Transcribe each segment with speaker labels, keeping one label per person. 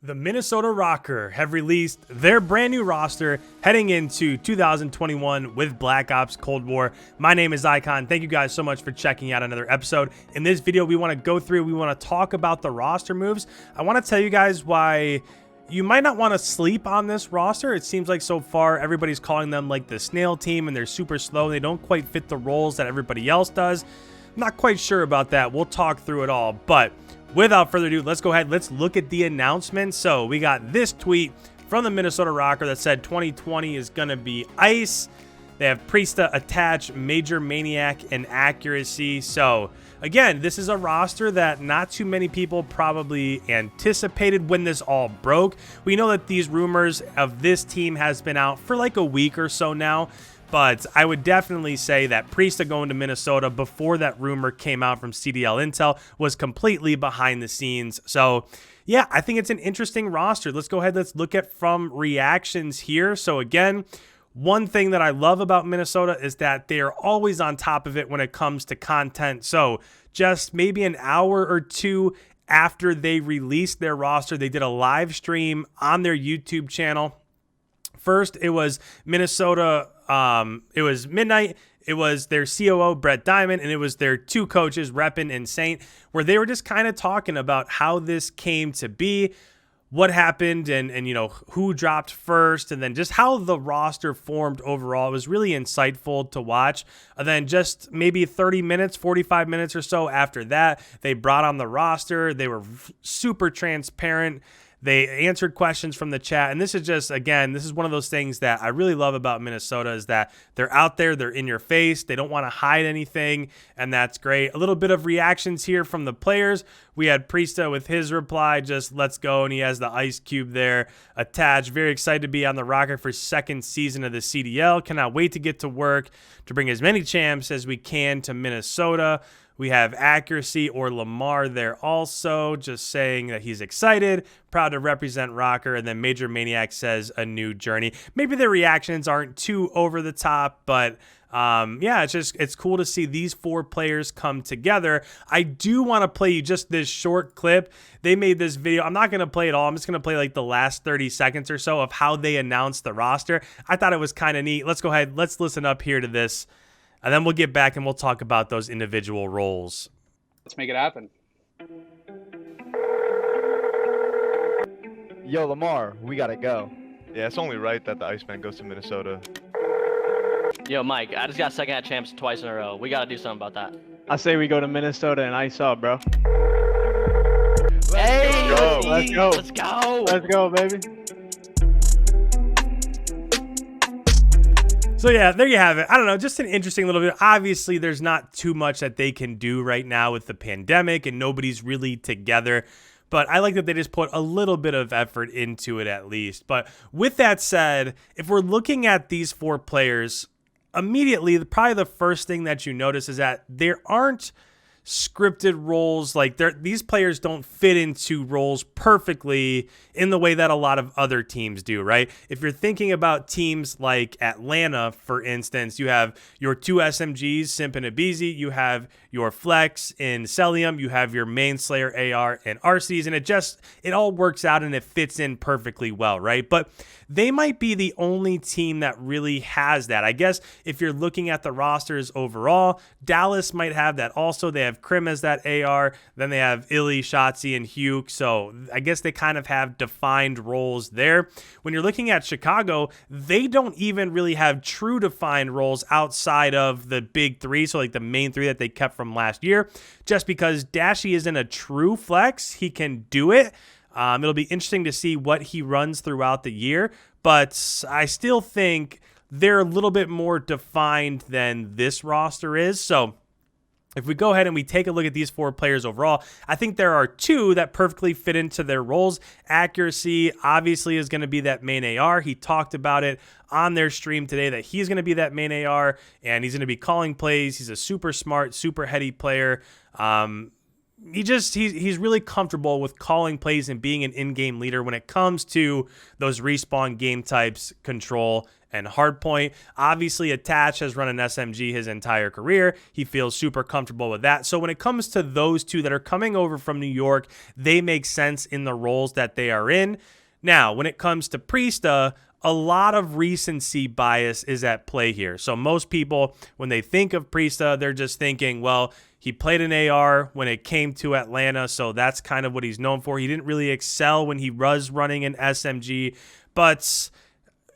Speaker 1: The Minnesota ROKKR have released their brand new roster heading into 2021 with Black Ops Cold War. My name is Icon. Thank you guys so much for checking out another episode. In this video, we want to go through, we want to talk about the roster moves. I want to tell you guys why you might not want to sleep on this roster. It seems like so far everybody's calling them like the snail team and they're super slow. They don't quite fit the roles that everybody else does. I'm not quite sure about that. We'll talk through it all, but without further ado, let's go ahead. Let's look at the announcement. So we got this tweet from the Minnesota ROKKR that said 2020 is going to be ice. They have Priestahh attached, MajorManiak, and accuracy. So again, this is a roster that not too many people probably anticipated when this all broke. We know that these rumors of this team has been out for like a week or so now. But I would definitely say that Priestahh going to Minnesota before that rumor came out from CDL Intel was completely behind the scenes. So yeah, I think it's an interesting roster. Let's go ahead. Let's look at from reactions here. So again, one thing that I love about Minnesota is that they are always on top of it when it comes to content. So just maybe an hour or two after they released their roster, they did a live stream on their YouTube channel. First, it was Minnesota. It was midnight. It was their COO, Brett Diamond, and it was their two coaches, Reppin and Saint, where they were just kind of talking about how this came to be, what happened, and you know, who dropped first, and then just how the roster formed overall. It was really insightful to watch. And then just maybe 30 minutes, 45 minutes or so after that, they brought on the roster. They were super transparent. They answered questions from the chat. And this is just, again, this is one of those things that I really love about Minnesota is that they're out there, they're in your face, they don't want to hide anything, and that's great. A little bit of reactions here from the players. We had Priestahh with his reply, just let's go, and he has the ice cube there attached. Very excited to be on the ROKKR for second season of the CDL. Cannot wait to get to work to bring as many champs as we can to Minnesota. We have Accuracy or Lamar there also, just saying that he's excited, proud to represent ROKKR. And then MajorManiak says a new journey. Maybe their reactions aren't too over the top, but yeah, it's cool to see these four players come together. I do want to play you just this short clip. They made this video. I'm not going to play it all. I'm just going to play like the last 30 seconds or so of how they announced the roster. I thought it was kind of neat. Let's go ahead. Let's listen up here to this. And then we'll get back and we'll talk about those individual roles.
Speaker 2: Let's make it happen.
Speaker 3: Yo, Lamar, we gotta go.
Speaker 4: Yeah, it's only right that the Iceman goes to Minnesota.
Speaker 5: Yo, Mike, I just got second at champs twice in a row. We gotta do something about that.
Speaker 6: I say we go to Minnesota and ice up, bro.
Speaker 5: Hey,
Speaker 4: go.
Speaker 6: Let's go.
Speaker 5: Let's go.
Speaker 6: Let's go, baby.
Speaker 1: So yeah, there you have it. I don't know, just an interesting little bit. Obviously, there's not too much that they can do right now with the pandemic and nobody's really together. But I like that they just put a little bit of effort into it at least. But with that said, if we're looking at these four players, immediately, probably the first thing that you notice is that there aren't scripted roles. Like these players don't fit into roles perfectly in the way that a lot of other teams do, right? If you're thinking about teams like Atlanta, for instance, you have your two SMGs, Simp and Abizi, you have your flex in Celium, you have your main Slayer AR and RCs, and it all works out and it fits in perfectly well, right? But they might be the only team that really has that. I guess if you're looking at the rosters overall, Dallas might have that also. They have Krim as that AR, then they have Illy, Shotzi, and Hugh. So I guess they kind of have defined roles there. When you're looking at Chicago, they don't even really have true defined roles outside of the big three, so like the main three that they kept from last year. Just because Dashy isn't a true flex, he can do it. It'll be interesting to see what he runs throughout the year, but I still think they're a little bit more defined than this roster is. So if we go ahead and we take a look at these four players overall, I think there are two that perfectly fit into their roles. Accuracy obviously is going to be that main AR. He talked about it on their stream today that he's going to be that main AR and he's going to be calling plays. He's a super smart, super heady player. He's really comfortable with calling plays and being an in-game leader when it comes to those respawn game types, control, and Hardpoint. Obviously, Attach has run an SMG his entire career. He feels super comfortable with that. So when it comes to those two that are coming over from New York, they make sense in the roles that they are in. Now, when it comes to Priestahh, a lot of recency bias is at play here. So most people, when they think of Priestahh, they're just thinking, well, he played an AR when it came to Atlanta, so that's kind of what he's known for. He didn't really excel when he was running an SMG, but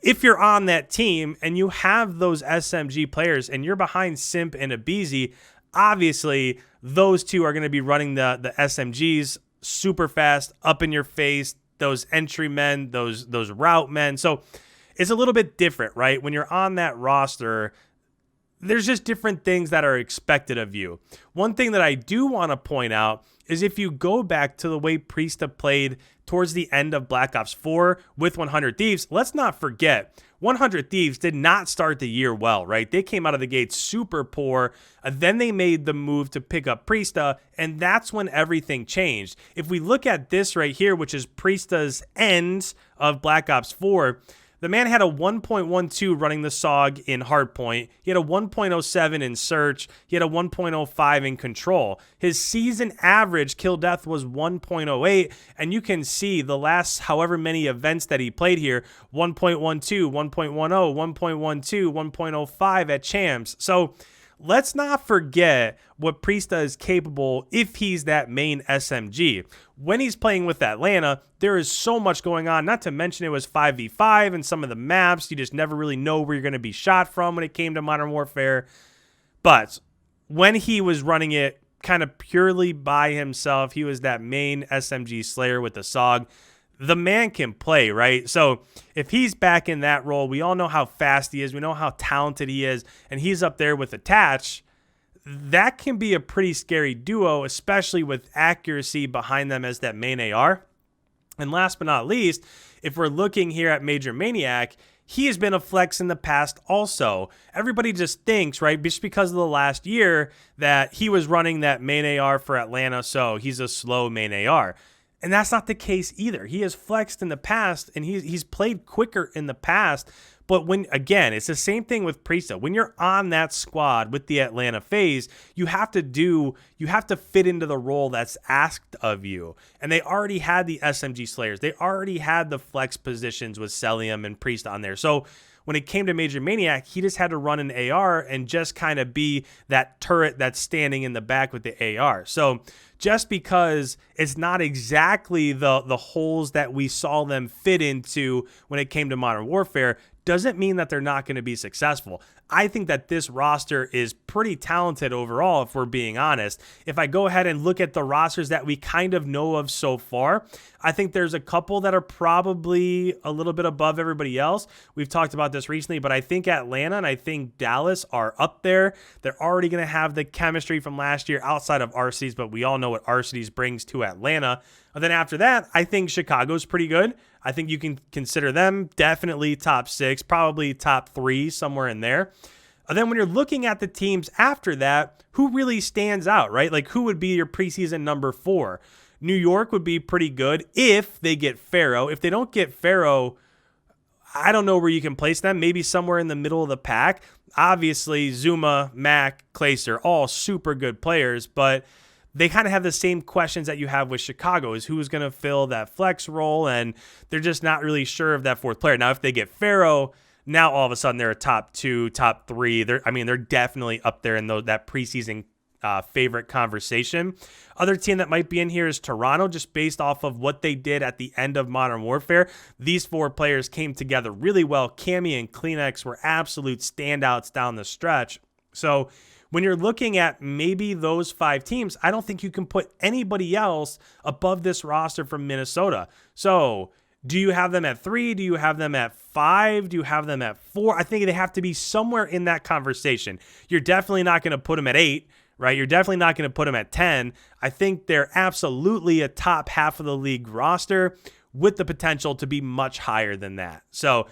Speaker 1: if you're on that team and you have those SMG players and you're behind Simp and Abizi, obviously those two are going to be running the SMGs super fast, up in your face, those entry men, those route men. So it's a little bit different, right? When you're on that roster, there's just different things that are expected of you. One thing that I do want to point out is if you go back to the way Priestahh played towards the end of Black Ops 4 with 100 Thieves, let's not forget, 100 Thieves did not start the year well, right? They came out of the gate super poor. Then they made the move to pick up Priestahh, and that's when everything changed. If we look at this right here, which is Priestah's end of Black Ops 4, the man had a 1.12 running the SOG in Hardpoint. He had a 1.07 in Search. He had a 1.05 in Control. His season average kill death was 1.08, and you can see the last however many events that he played here, 1.12, 1.10, 1.12, 1.05 at Champs. So let's not forget what Priestahh is capable if he's that main SMG. When he's playing with Atlanta, there is so much going on, not to mention it was 5v5 and some of the maps. You just never really know where you're going to be shot from when it came to Modern Warfare. But when he was running it kind of purely by himself, he was that main SMG slayer with the SOG. The man can play, right? So if he's back in that role, we all know how fast he is. We know how talented he is. And he's up there with Attach. That can be a pretty scary duo, especially with accuracy behind them as that main AR. And last but not least, if we're looking here at MajorManiak, he has been a flex in the past also. Everybody just thinks, right, just because of the last year, that he was running that main AR for Atlanta, so he's a slow main AR. And that's not the case either. He has flexed in the past, and he's played quicker in the past. But when, again, it's the same thing with Priestahh. When you're on that squad with the Atlanta phase, you have to fit into the role that's asked of you. And they already had the SMG Slayers. They already had the flex positions with Celium and Priestahh on there. So when it came to MajorManiak, he just had to run an AR and just kind of be that turret that's standing in the back with the AR. So just because it's not exactly the holes that we saw them fit into when it came to Modern Warfare doesn't mean that they're not going to be successful. I think that this roster is pretty talented overall, if we're being honest. If I go ahead and look at the rosters that we kind of know of so far, I think there's a couple that are probably a little bit above everybody else. We've talked about this recently, but I think Atlanta and I think Dallas are up there. They're already going to have the chemistry from last year outside of Arcides, but we all know what Arcides brings to Atlanta. And then after that, I think Chicago's pretty good. I think you can consider them definitely top 6, probably top 3, somewhere in there. And then when you're looking at the teams after that, who really stands out, right? Like, who would be your preseason number 4? New York would be pretty good if they get Pharaoh. If they don't get Pharaoh, I don't know where you can place them. Maybe somewhere in the middle of the pack. Obviously, Zuma, Mac, Clayster, all super good players, but they kind of have the same questions that you have with Chicago, is who's going to fill that flex role, and they're just not really sure of that 4th player. Now, if they get Pharaoh, now all of a sudden they're a top 2, top 3. They're definitely up there in that preseason favorite conversation. Other team that might be in here is Toronto, just based off of what they did at the end of Modern Warfare. These 4 players came together really well. Cammy and Kleenex were absolute standouts down the stretch. So when you're looking at maybe those 5 teams, I don't think you can put anybody else above this roster from Minnesota. So do you have them at 3? Do you have them at 5? Do you have them at 4? I think they have to be somewhere in that conversation. You're definitely not going to put them at 8, right? You're definitely not going to put them at 10. I think they're absolutely a top half of the league roster with the potential to be much higher than that. So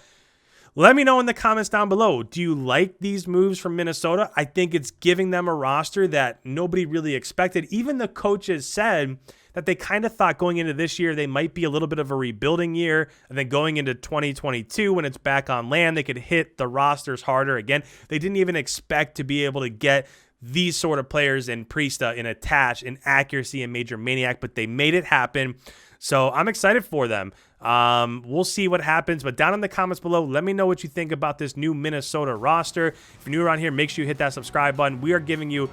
Speaker 1: let me know in the comments down below. Do you like these moves from Minnesota? I think it's giving them a roster that nobody really expected. Even the coaches said that they kind of thought going into this year they might be a little bit of a rebuilding year, and then going into 2022 when it's back on land, they could hit the rosters harder again. They didn't even expect to be able to get these sort of players in Priestahh, in Attach, in Accuracy, and MajorManiak, but they made it happen. So I'm excited for them. We'll see what happens, but down in the comments below, let me know what you think about this new Minnesota roster. If you're new around here, make sure you hit that subscribe button. We are giving you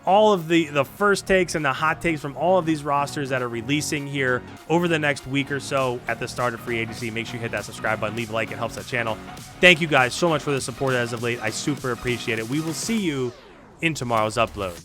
Speaker 1: all of the first takes and the hot takes from all of these rosters that are releasing here over the next week or so at the start of free agency. Make sure you hit that subscribe button, leave a like, it helps that channel. Thank you guys so much for the support as of late. I super appreciate it. We will see you in tomorrow's upload.